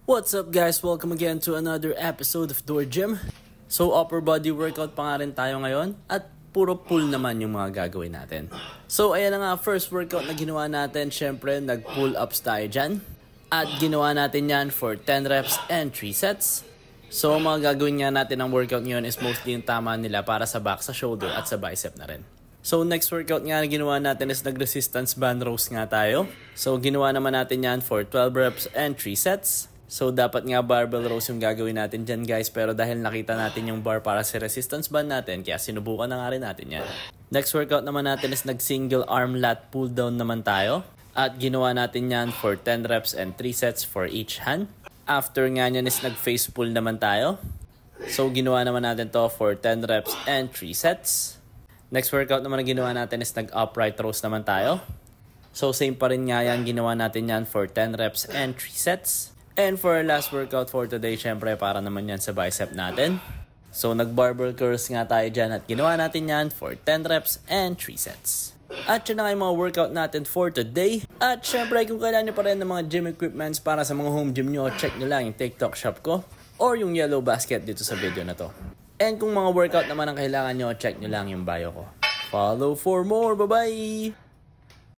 What's up guys? Welcome again to another episode of Door Gym. So upper body workout pa nga rin tayo ngayon at puro pull naman yung mga gagawin natin. So ayan na nga, first workout na ginawa natin, syempre nag-pull ups tayo dyan. At ginawa natin yan for 10 reps and 3 sets. So mga gagawin nga natin ng workout ngayon is mostly yung tama nila para sa back, sa shoulder at sa bicep na rin. So next workout nga na ginawa natin is nag-resistance band rows nga tayo. So ginawa naman natin yan for 12 reps and 3 sets. So dapat nga barbell rows yung gagawin natin dyan guys, pero dahil nakita natin yung bar para sa resistance band natin, kaya sinubukan na nga rin natin yan. Next workout naman natin is nag-single arm lat pull down naman tayo. At ginawa natin yan for 10 reps and 3 sets for each hand. After nga nyan is nag-face pull naman tayo. So ginawa naman natin to for 10 reps and 3 sets. Next workout naman na ginawa natin is nag-upright rows naman tayo. So same pa rin nga yan, ginawa natin yan for 10 reps and 3 sets. And for our last workout for today, syempre para naman yan sa bicep natin. So nag-barbell curls nga tayo dyan at ginawa natin yan for 10 reps and 3 sets. At yun na nga yung mga workout natin for today. At syempre kung kailangan nyo pa rin ng mga gym equipments para sa mga home gym nyo, check nyo lang yung TikTok shop ko or yung yellow basket dito sa video na to. And kung mga workout naman ang kailangan nyo, check nyo lang yung bio ko. Follow for more. Bye-bye!